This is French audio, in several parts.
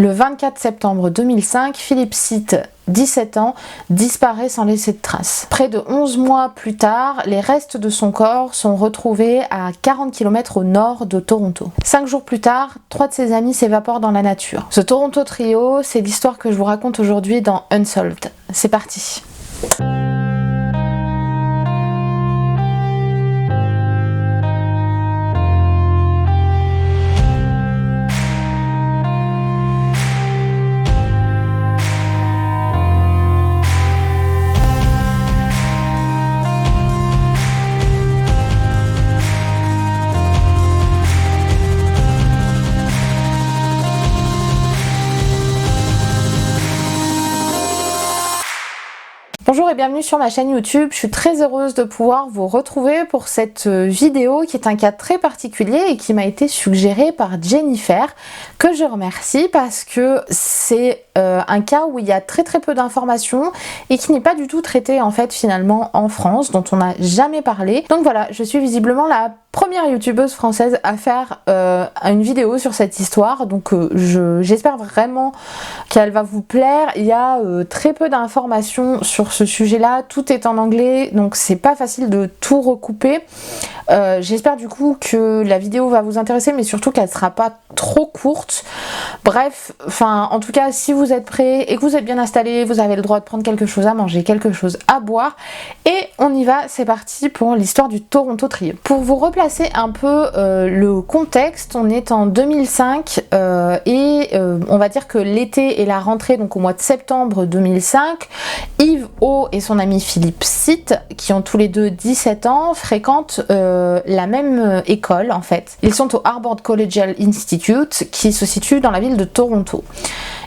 Le 24 septembre 2005, Philip Sitt, 17 ans, disparaît sans laisser de traces. Près de 11 mois plus tard, les restes de son corps sont retrouvés à 40 km au nord de Toronto. 5 jours plus tard, 3 de ses amis s'évaporent dans la nature. Ce Toronto Trio, c'est l'histoire que je vous raconte aujourd'hui dans Unsolved. C'est parti. Bonjour et bienvenue sur ma chaîne YouTube, je suis très heureuse de pouvoir vous retrouver pour cette vidéo qui est un cas très particulier et qui m'a été suggéré par Jennifer, que je remercie parce que c'est un cas où il y a très peu d'informations et qui n'est pas du tout traité en fait finalement en France, dont on n'a jamais parlé. Donc voilà, je suis visiblement la première youtubeuse française à faire une vidéo sur cette histoire, donc j'espère vraiment qu'elle va vous plaire. Il y a très peu d'informations sur ce sujet là, tout est en anglais donc c'est pas facile de tout recouper. J'espère du coup que la vidéo va vous intéresser, mais surtout qu'elle sera pas trop courte. Bref, enfin en tout cas si vous êtes prêts et que vous êtes bien installés, vous avez le droit de prendre quelque chose à manger, quelque chose à boire, et on y va, c'est parti pour l'histoire du Toronto Trio. Pour vous replacer un peu le contexte, on est en 2005 et on va dire que l'été et la rentrée, donc au mois de septembre 2005, Yves O et son ami Philip Sitt, qui ont tous les deux 17 ans, fréquentent la même école en fait. Ils sont au Harvard Collegiate Institute qui se situe dans la ville de Toronto.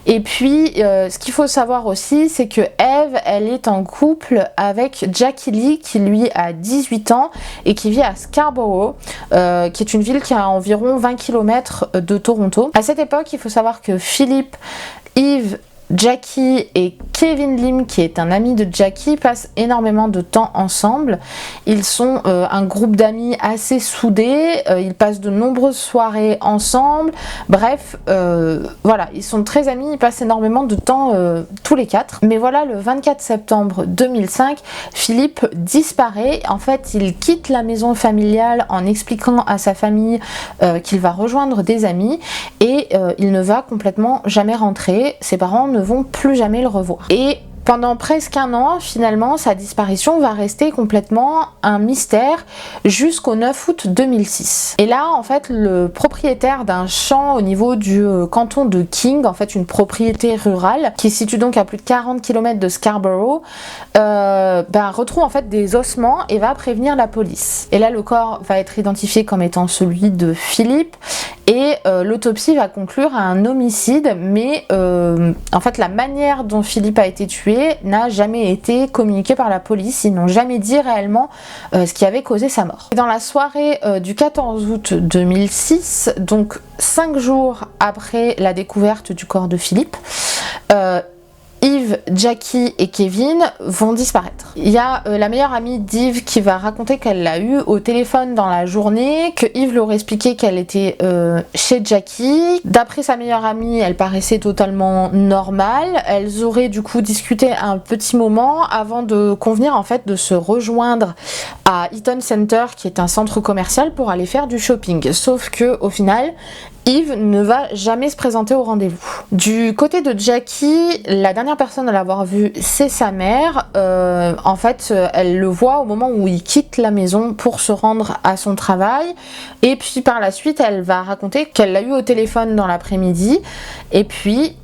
Et puis ce qu'il faut savoir aussi, c'est que Eve, elle est en couple avec Jackie Lee qui lui a 18 ans et qui vit à Scarborough, qui est une ville qui est à environ 20 km de Toronto. À cette époque, il faut savoir que Philip, Yves, Jackie et Kevin Lim, qui est un ami de Jackie, passent énormément de temps ensemble. Ils sont un groupe d'amis assez soudés, ils passent de nombreuses soirées ensemble, bref, voilà, ils sont très amis, ils passent énormément de temps tous les quatre. Mais voilà, le 24 septembre 2005, Philippe disparaît. En fait, il quitte la maison familiale en expliquant à sa famille qu'il va rejoindre des amis et il ne va complètement jamais rentrer. Ses parents ne vont plus jamais le revoir. Et pendant presque un an, finalement, sa disparition va rester complètement un mystère jusqu'au 9 août 2006. Et là, en fait, le propriétaire d'un champ au niveau du canton de King, en fait une propriété rurale, qui se situe donc à plus de 40 km de Scarborough, retrouve en fait des ossements et va prévenir la police. Et là, le corps va être identifié comme étant celui de Philippe et l'autopsie va conclure à un homicide, mais en fait, la manière dont Philippe a été tué n'a jamais été communiqué par la police. Ils n'ont jamais dit réellement ce qui avait causé sa mort. Et dans la soirée du 14 août 2006, donc 5 jours après la découverte du corps de Philippe, Yves, Jackie et Kevin vont disparaître. Il y a la meilleure amie d'Yves qui va raconter qu'elle l'a eu au téléphone dans la journée, que Yves leur expliquait qu'elle était chez Jackie. D'après sa meilleure amie, elle paraissait totalement normale. Elles auraient du coup discuté un petit moment avant de convenir en fait de se rejoindre à Eaton Center, qui est un centre commercial, pour aller faire du shopping. Sauf que au final, Yves ne va jamais se présenter au rendez-vous. Du côté de Jackie, la dernière personne à l'avoir vu, c'est sa mère. En fait, elle le voit au moment où il quitte la maison pour se rendre à son travail. Et puis par la suite, elle va raconter qu'elle l'a eu au téléphone dans l'après-midi. Et puis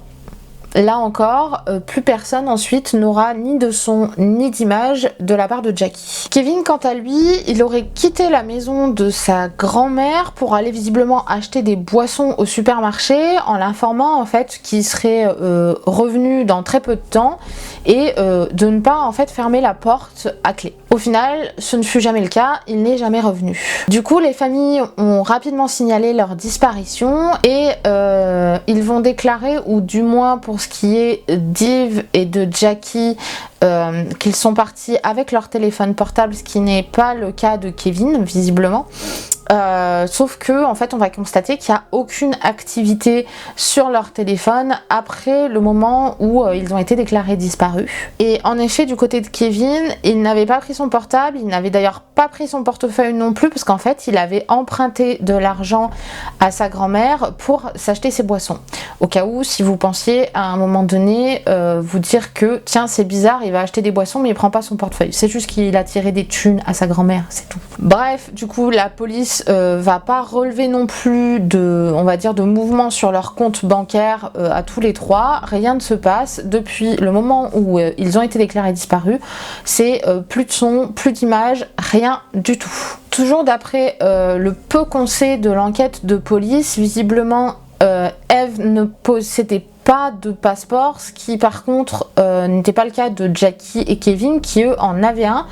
là encore, plus personne ensuite n'aura ni de son ni d'image de la part de Jackie. Kevin, quant à lui, il aurait quitté la maison de sa grand-mère pour aller visiblement acheter des boissons au supermarché, en l'informant en fait qu'il serait revenu dans très peu de temps et de ne pas en fait fermer la porte à clé. Au final, ce ne fut jamais le cas, il n'est jamais revenu. Du coup, les familles ont rapidement signalé leur disparition et ils vont déclarer, ou du moins pour ce qui est d'Yves et de Jackie, qu'ils sont partis avec leur téléphone portable, ce qui n'est pas le cas de Kevin visiblement. Sauf que en fait on va constater qu'il n'y a aucune activité sur leur téléphone après le moment où ils ont été déclarés disparus. Et en effet du côté de Kevin, il n'avait pas pris son portable, il n'avait d'ailleurs pas pris son portefeuille non plus, parce qu'en fait il avait emprunté de l'argent à sa grand-mère pour s'acheter ses boissons. Au cas où, si vous pensiez à un moment donné vous dire que tiens c'est bizarre, il va acheter des boissons mais il prend pas son portefeuille, c'est juste qu'il a tiré des thunes à sa grand-mère, c'est tout. Bref, du coup la police va pas relever non plus de, on va dire, de mouvement sur leur compte bancaire à tous les trois, rien ne se passe depuis le moment où ils ont été déclarés disparus, c'est plus de son, plus d'images, rien du tout. Toujours d'après le peu qu'on sait de l'enquête de police, visiblement Eve ne possédait pas de passeport, ce qui par contre n'était pas le cas de Jackie et Kevin qui eux en avaient un,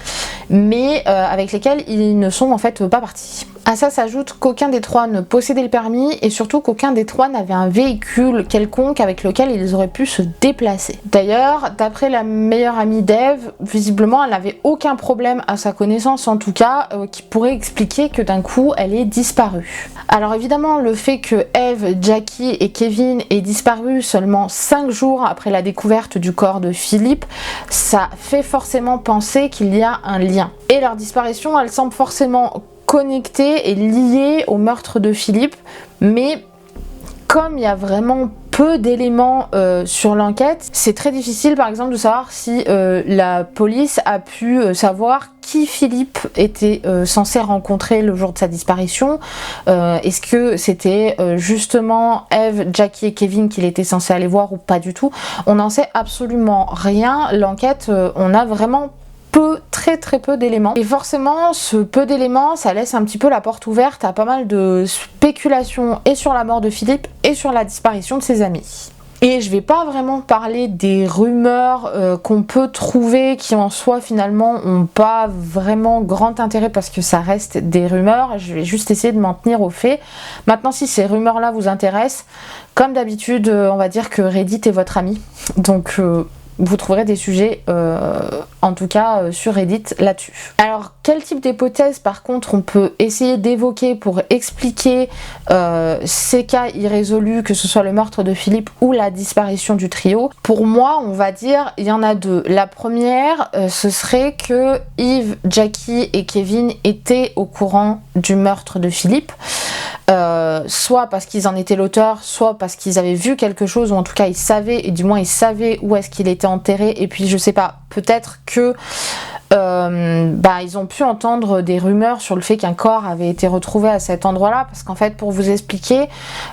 mais avec lesquels ils ne sont en fait pas partis. À ça s'ajoute qu'aucun des trois ne possédait le permis et surtout qu'aucun des trois n'avait un véhicule quelconque avec lequel ils auraient pu se déplacer. D'ailleurs, d'après la meilleure amie d'Eve, visiblement elle n'avait aucun problème à sa connaissance en tout cas qui pourrait expliquer que d'un coup elle est disparue. Alors évidemment le fait que Eve, Jackie et Kevin aient disparu seulement 5 jours après la découverte du corps de Philippe, ça fait forcément penser qu'il y a un lien. Et leur disparition elle semble forcément connecté et lié au meurtre de Philippe, mais comme il y a vraiment peu d'éléments sur l'enquête, c'est très difficile par exemple de savoir si la police a pu savoir qui Philippe était censé rencontrer le jour de sa disparition. Est-ce que c'était justement Eve, Jackie et Kevin qu'il était censé aller voir ou pas du tout? On n'en sait absolument rien. L'enquête, on a vraiment très peu d'éléments, et forcément ce peu d'éléments ça laisse un petit peu la porte ouverte à pas mal de spéculations et sur la mort de Philippe et sur la disparition de ses amis. Et je vais pas vraiment parler des rumeurs qu'on peut trouver qui en soi finalement ont pas vraiment grand intérêt parce que ça reste des rumeurs, je vais juste essayer de m'en tenir aux faits. Maintenant si ces rumeurs là vous intéressent, comme d'habitude on va dire que Reddit est votre ami, donc vous trouverez des sujets, en tout cas sur Reddit là-dessus. Alors quel type d'hypothèse par contre on peut essayer d'évoquer pour expliquer ces cas irrésolus, que ce soit le meurtre de Philippe ou la disparition du trio? Pour moi on va dire il y en a deux. La première ce serait que Yves, Jackie et Kevin étaient au courant du meurtre de Philippe. Soit parce qu'ils en étaient l'auteur, soit parce qu'ils avaient vu quelque chose, ou en tout cas ils savaient, et du moins ils savaient où est-ce qu'il était enterré, et puis je sais pas, peut-être que ils ont pu entendre des rumeurs sur le fait qu'un corps avait été retrouvé à cet endroit-là, parce qu'en fait pour vous expliquer,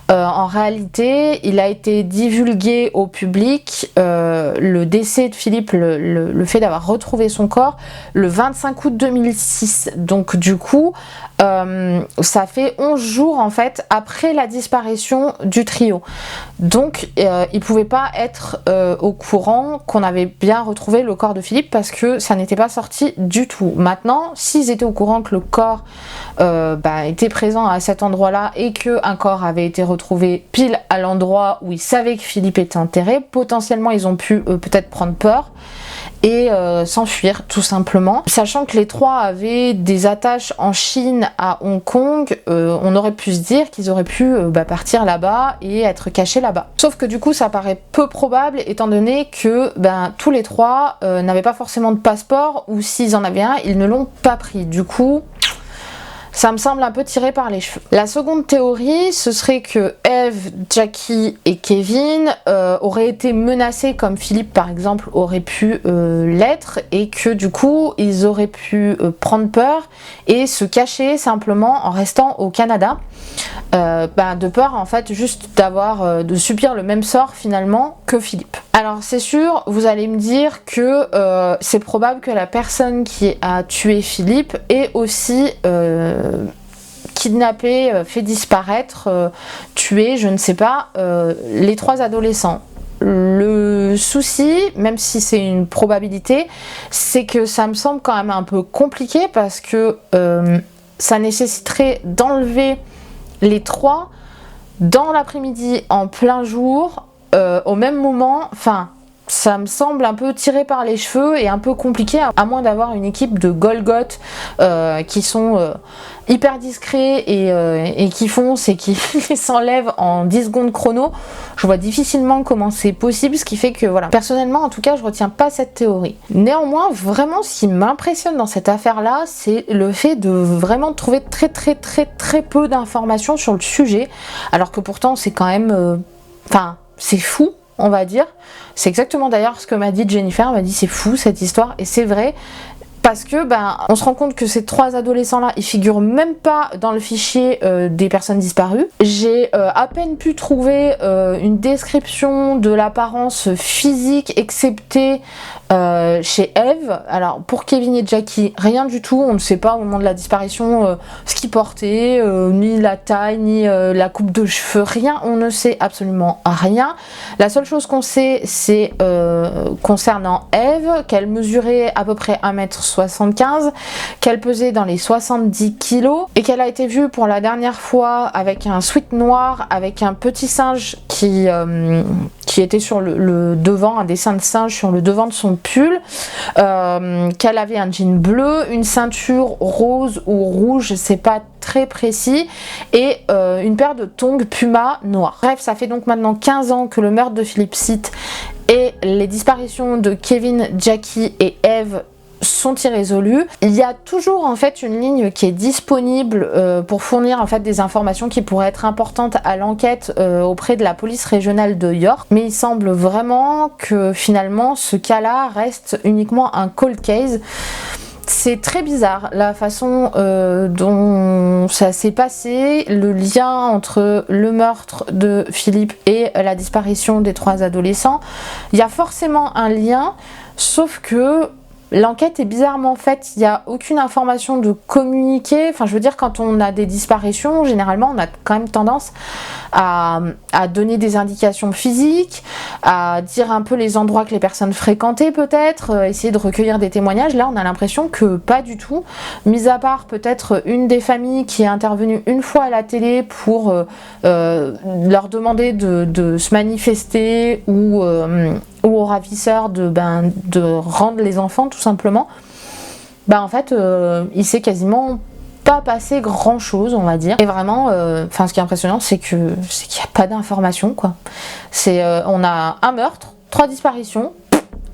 en réalité il a été divulgué au public le décès de Philippe, le fait d'avoir retrouvé son corps le 25 août 2006, donc du coup ça fait 11 jours en fait après la disparition du trio, donc ils pouvaient pas être au courant qu'on avait bien retrouvé le corps de Philippe parce que ça n'était pas sorti du tout. Maintenant s'ils étaient au courant que le corps était présent à cet endroit là et qu'un corps avait été retrouvé pile à l'endroit où ils savaient que Philippe était enterré, potentiellement ils ont pu peut-être prendre peur et s'enfuir tout simplement. Sachant que les trois avaient des attaches en Chine, à Hong Kong, on aurait pu se dire qu'ils auraient pu partir là-bas et être cachés là-bas. Sauf que du coup ça paraît peu probable étant donné que tous les trois n'avaient pas forcément de passeport, ou s'ils en avaient un, ils ne l'ont pas pris. Du coup ça me semble un peu tiré par les cheveux. La seconde théorie, ce serait que Eve, Jackie et Kevin auraient été menacés comme Philippe par exemple aurait pu l'être, et que du coup ils auraient pu prendre peur et se cacher simplement en restant au Canada, de peur en fait juste d'avoir de subir le même sort finalement que Philippe. Alors c'est sûr, vous allez me dire que c'est probable que la personne qui a tué Philippe ait aussi kidnappé, fait disparaître, tué, je ne sais pas, les trois adolescents. Le souci, même si c'est une probabilité, c'est que ça me semble quand même un peu compliqué parce que ça nécessiterait d'enlever les trois dans l'après-midi en plein jour, au même moment, enfin ça me semble un peu tiré par les cheveux et un peu compliqué, à moins d'avoir une équipe de Golgoth qui sont hyper discrets et qui foncent et qui s'enlèvent en 10 secondes chrono. Je vois difficilement comment c'est possible, ce qui fait que voilà, personnellement en tout cas je retiens pas cette théorie. Néanmoins, vraiment ce qui m'impressionne dans cette affaire là, c'est le fait de vraiment trouver très peu d'informations sur le sujet, alors que pourtant c'est quand même c'est fou, on va dire. C'est exactement d'ailleurs ce que m'a dit Jennifer. Elle m'a dit c'est fou cette histoire, et c'est vrai. Parce que on se rend compte que ces 3 adolescents là, ils figurent même pas dans le fichier des personnes disparues. J'ai à peine pu trouver une description de l'apparence physique, excepté chez Eve. Alors pour Kevin et Jackie, rien du tout. On ne sait pas au moment de la disparition ce qu'ils portaient, ni la taille, ni la coupe de cheveux, rien. On ne sait absolument rien. La seule chose qu'on sait, c'est concernant Eve, qu'elle mesurait à peu près 1m75, qu'elle pesait dans les 70 kg et qu'elle a été vue pour la dernière fois avec un sweat noir, avec un petit singe qui était sur le devant, un dessin de singe sur le devant de son pull, qu'elle avait un jean bleu, une ceinture rose ou rouge, c'est pas très précis, et une paire de tongs Puma noirs. Bref, ça fait donc maintenant 15 ans que le meurtre de Philip Site et les disparitions de Kevin, Jackie et Eve sont irrésolues. Il y a toujours en fait une ligne qui est disponible pour fournir en fait des informations qui pourraient être importantes à l'enquête auprès de la police régionale de York, mais il semble vraiment que finalement ce cas-là reste uniquement un cold case. C'est très bizarre la façon dont ça s'est passé, le lien entre le meurtre de Philippe et la disparition des 3 adolescents. Il y a forcément un lien, sauf que l'enquête est bizarrement faite, il n'y a aucune information de communiquer. Enfin, je veux dire, quand on a des disparitions, généralement, on a quand même tendance à donner des indications physiques, à dire un peu les endroits que les personnes fréquentaient peut-être, essayer de recueillir des témoignages. Là, on a l'impression que pas du tout, mis à part peut-être une des familles qui est intervenue une fois à la télé pour leur demander de se manifester ou aux ravisseurs de rendre les enfants tout simplement. En fait il s'est quasiment pas passé grand chose, on va dire, et vraiment ce qui est impressionnant, c'est qu'il n'y a pas d'informations quoi. On a un meurtre, 3 disparitions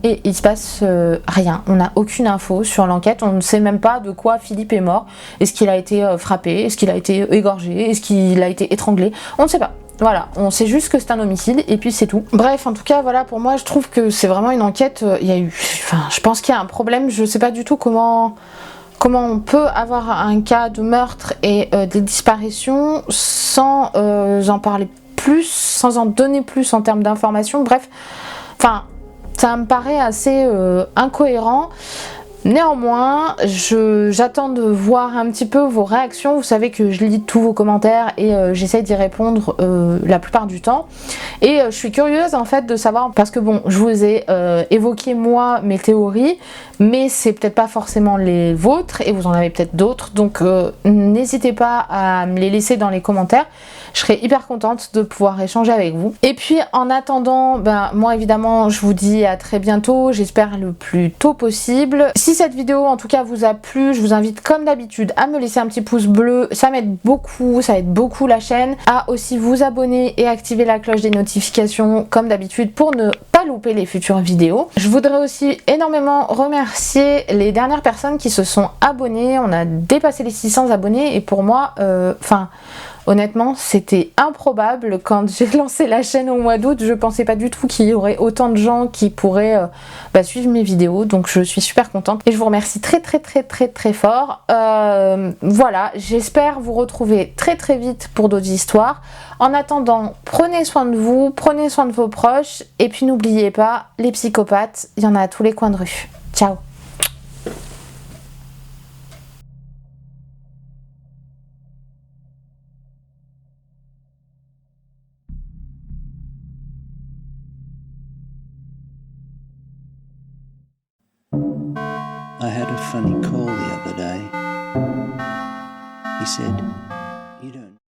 et il se passe rien. On n'a aucune info sur l'enquête, on ne sait même pas de quoi Philippe est mort. Est-ce qu'il a été frappé, est-ce qu'il a été égorgé, est-ce qu'il a été étranglé, on ne sait pas. Voilà, on sait juste que c'est un homicide et puis c'est tout. Bref, en tout cas, voilà, pour moi, je trouve que c'est vraiment une enquête. Je pense qu'il y a un problème. Je sais pas du tout comment on peut avoir un cas de meurtre et des disparitions sans en parler plus, sans en donner plus en termes d'informations. Bref, ça me paraît assez incohérent. Néanmoins, j'attends de voir un petit peu vos réactions. Vous savez que je lis tous vos commentaires et j'essaye d'y répondre la plupart du temps. Et je suis curieuse en fait de savoir, parce que bon, je vous ai évoqué moi mes théories, mais c'est peut-être pas forcément les vôtres et vous en avez peut-être d'autres. Donc n'hésitez pas à me les laisser dans les commentaires. Je serais hyper contente de pouvoir échanger avec vous. Et puis en attendant, moi évidemment je vous dis à très bientôt, j'espère le plus tôt possible. Si cette vidéo en tout cas vous a plu, je vous invite comme d'habitude à me laisser un petit pouce bleu, ça m'aide beaucoup, ça aide beaucoup la chaîne. À aussi vous abonner et activer la cloche des notifications comme d'habitude pour ne pas louper les futures vidéos. Je voudrais aussi énormément remercier les dernières personnes qui se sont abonnées. On a dépassé les 600 abonnés et pour moi, honnêtement, c'était improbable. Quand j'ai lancé la chaîne au mois d'août, je pensais pas du tout qu'il y aurait autant de gens qui pourraient suivre mes vidéos. Donc je suis super contente et je vous remercie très fort. Voilà, j'espère vous retrouver très vite pour d'autres histoires. En attendant, prenez soin de vous, prenez soin de vos proches et puis n'oubliez pas, les psychopathes, il y en a à tous les coins de rue. Ciao! I had a funny call the other day. He said,